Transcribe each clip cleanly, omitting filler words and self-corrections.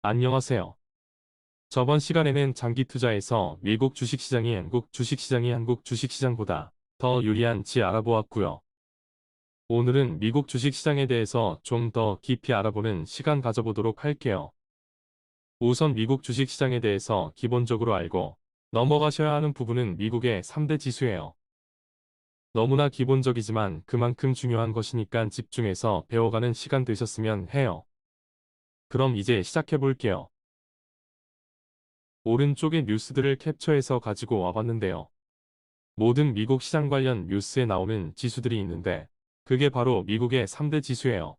안녕하세요. 저번 시간에는 장기 투자에서 미국 주식시장이 한국 주식시장보다 더 유리한지 알아보았고요. 오늘은 미국 주식시장에 대해서 좀 더 깊이 알아보는 시간 가져보도록 할게요. 우선 미국 주식시장에 대해서 기본적으로 알고 넘어가셔야 하는 부분은 미국의 3대 지수예요. 너무나 기본적이지만 그만큼 중요한 것이니까 집중해서 배워가는 시간 되셨으면 해요. 그럼 이제 시작해 볼게요. 오른쪽의 뉴스들을 캡처해서 가지고 와봤는데요. 모든 미국 시장 관련 뉴스에 나오는 지수들이 있는데 그게 바로 미국의 3대 지수예요.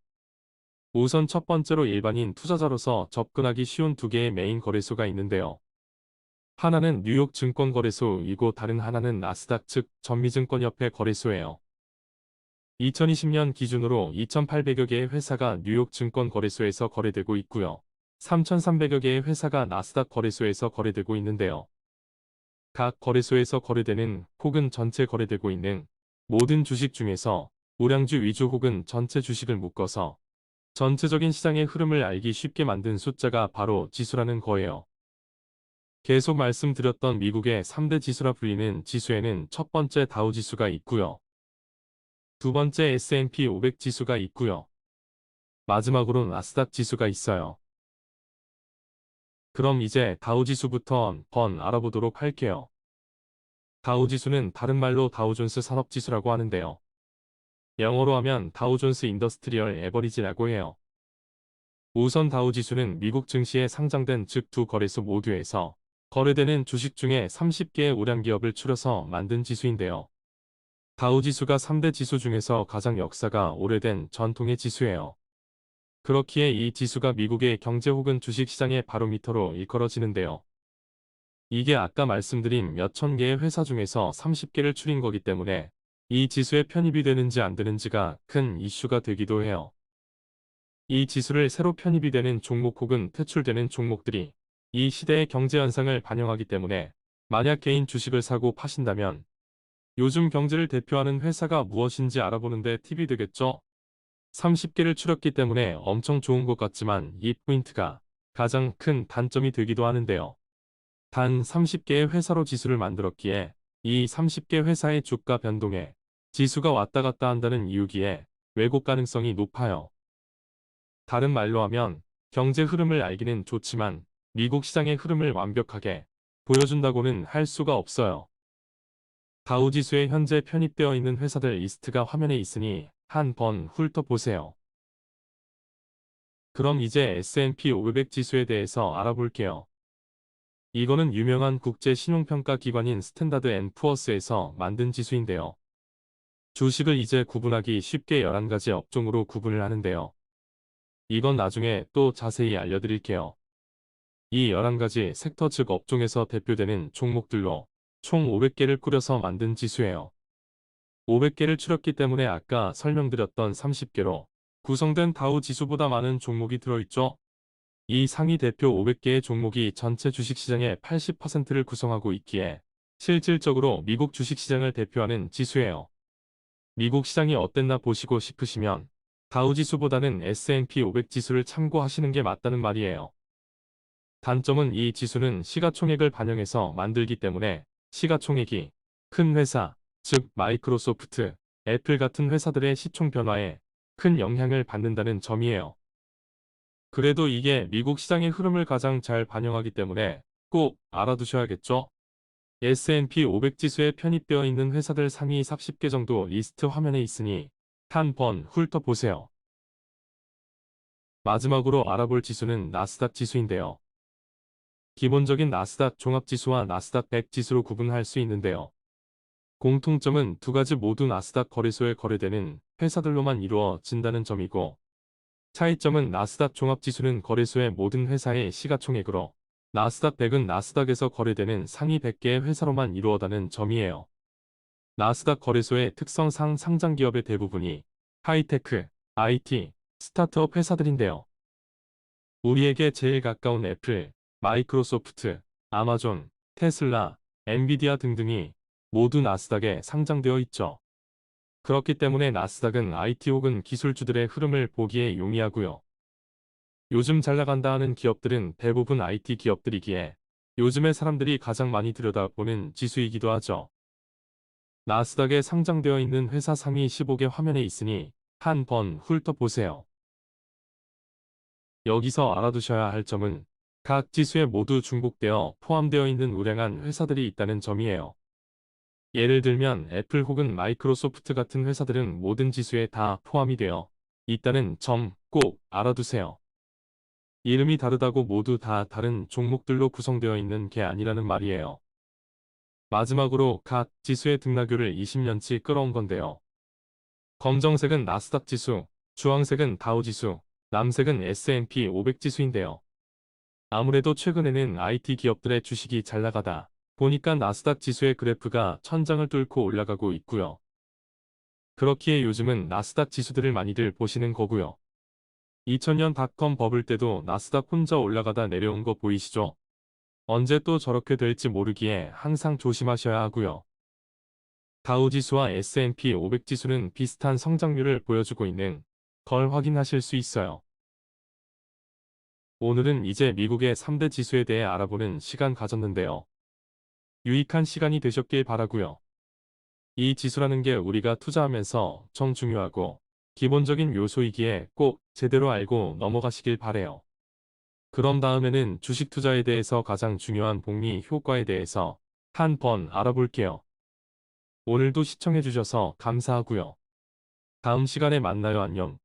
우선 첫 번째로 일반인 투자자로서 접근하기 쉬운 두 개의 메인 거래소가 있는데요. 하나는 뉴욕 증권거래소이고 다른 하나는 나스닥 즉 전미증권협회 거래소예요. 2020년 기준으로 2,800여 개의 회사가 뉴욕 증권거래소에서 거래되고 있고요. 3,300여 개의 회사가 나스닥 거래소에서 거래되고 있는데요. 각 거래소에서 거래되는 혹은 전체 거래되고 있는 모든 주식 중에서 우량주 위주 혹은 전체 주식을 묶어서 전체적인 시장의 흐름을 알기 쉽게 만든 숫자가 바로 지수라는 거예요. 계속 말씀드렸던 미국의 3대 지수라 불리는 지수에는 첫 번째 다우 지수가 있고요. 두 번째 S&P 500 지수가 있고요. 마지막으로 나스닥 지수가 있어요. 그럼 이제 다우 지수부터 한번 알아보도록 할게요. 다우 지수는 다른 말로 다우존스 산업지수라고 하는데요. 영어로 하면 다우존스 인더스트리얼 에버리지라고 해요. 우선 다우 지수는 미국 증시에 상장된 즉 두 거래소 모두에서 거래되는 주식 중에 30개의 우량 기업을 추려서 만든 지수인데요. 다우 지수가 3대 지수 중에서 가장 역사가 오래된 전통의 지수예요. 그렇기에 이 지수가 미국의 경제 혹은 주식 시장의 바로미터로 일컬어지는데요. 이게 아까 말씀드린 몇천 개의 회사 중에서 30개를 추린 거기 때문에 이 지수에 편입이 되는지 안 되는지가 큰 이슈가 되기도 해요. 이 지수를 새로 편입이 되는 종목 혹은 퇴출되는 종목들이 이 시대의 경제 현상을 반영하기 때문에 만약 개인 주식을 사고 파신다면 요즘 경제를 대표하는 회사가 무엇인지 알아보는데 팁이 되겠죠? 30개를 추렸기 때문에 엄청 좋은 것 같지만 이 포인트가 가장 큰 단점이 되기도 하는데요. 단 30개의 회사로 지수를 만들었기에 이 30개 회사의 주가 변동에 지수가 왔다 갔다 한다는 이유기에 왜곡 가능성이 높아요. 다른 말로 하면 경제 흐름을 알기는 좋지만 미국 시장의 흐름을 완벽하게 보여준다고는 할 수가 없어요. 다우 지수에 현재 편입되어 있는 회사들 리스트가 화면에 있으니 한번 훑어보세요. 그럼 이제 S&P 500 지수에 대해서 알아볼게요. 이거는 유명한 국제 신용평가 기관인 스탠다드 앤 푸어스에서 만든 지수인데요. 주식을 이제 구분하기 쉽게 11가지 업종으로 구분을 하는데요. 이건 나중에 또 자세히 알려드릴게요. 이 11가지 섹터 즉 업종에서 대표되는 종목들로 총 500개를 꾸려서 만든 지수예요. 500개를 추렸기 때문에 아까 설명드렸던 30개로 구성된 다우 지수보다 많은 종목이 들어있죠. 이 상위 대표 500개의 종목이 전체 주식시장의 80%를 구성하고 있기에 실질적으로 미국 주식시장을 대표하는 지수예요. 미국 시장이 어땠나 보시고 싶으시면 다우 지수보다는 S&P 500 지수를 참고하시는 게 맞다는 말이에요. 단점은 이 지수는 시가총액을 반영해서 만들기 때문에 시가총액이 큰 회사, 즉 마이크로소프트, 애플 같은 회사들의 시총 변화에 큰 영향을 받는다는 점이에요. 그래도 이게 미국 시장의 흐름을 가장 잘 반영하기 때문에 꼭 알아두셔야겠죠? S&P 500 지수에 편입되어 있는 회사들 상위 40개 정도 리스트 화면에 있으니 한번 훑어보세요. 마지막으로 알아볼 지수는 나스닥 지수인데요. 기본적인 나스닥 종합지수와 나스닥 100 지수로 구분할 수 있는데요. 공통점은 두 가지 모두 나스닥 거래소에 거래되는 회사들로만 이루어진다는 점이고 차이점은 나스닥 종합지수는 거래소의 모든 회사의 시가총액으로 나스닥 100은 나스닥에서 거래되는 상위 100개의 회사로만 이루어다는 점이에요. 나스닥 거래소의 특성상 상장 기업의 대부분이 하이테크, IT, 스타트업 회사들인데요. 우리에게 제일 가까운 애플, 마이크로소프트, 아마존, 테슬라, 엔비디아 등등이 모두 나스닥에 상장되어 있죠. 그렇기 때문에 나스닥은 IT 혹은 기술주들의 흐름을 보기에 용이하고요. 요즘 잘 나간다 하는 기업들은 대부분 IT 기업들이기에 요즘에 사람들이 가장 많이 들여다보는 지수이기도 하죠. 나스닥에 상장되어 있는 회사 상위 15개 화면에 있으니 한번 훑어보세요. 여기서 알아두셔야 할 점은 각 지수에 모두 중복되어 포함되어 있는 우량한 회사들이 있다는 점이에요. 예를 들면 애플 혹은 마이크로소프트 같은 회사들은 모든 지수에 다 포함이 되어 있다는 점 꼭 알아두세요. 이름이 다르다고 모두 다 다른 종목들로 구성되어 있는 게 아니라는 말이에요. 마지막으로 각 지수의 등락률을 20년치 끌어온 건데요. 검정색은 나스닥 지수, 주황색은 다우 지수, 남색은 S&P 500 지수인데요. 아무래도 최근에는 IT 기업들의 주식이 잘 나가다 보니까 나스닥 지수의 그래프가 천장을 뚫고 올라가고 있고요. 그렇기에 요즘은 나스닥 지수들을 많이들 보시는 거고요. 2000년 닷컴 버블 때도 나스닥 혼자 올라가다 내려온 거 보이시죠? 언제 또 저렇게 될지 모르기에 항상 조심하셔야 하고요. 다우 지수와 S&P 500 지수는 비슷한 성장률을 보여주고 있는 걸 확인하실 수 있어요. 오늘은 이제 미국의 3대 지수에 대해 알아보는 시간 가졌는데요. 유익한 시간이 되셨길 바라고요. 이 지수라는 게 우리가 투자하면서 엄청 중요하고 기본적인 요소이기에 꼭 제대로 알고 넘어가시길 바래요. 그런 다음에는 주식 투자에 대해서 가장 중요한 복리 효과에 대해서 한번 알아볼게요. 오늘도 시청해주셔서 감사하고요. 다음 시간에 만나요. 안녕.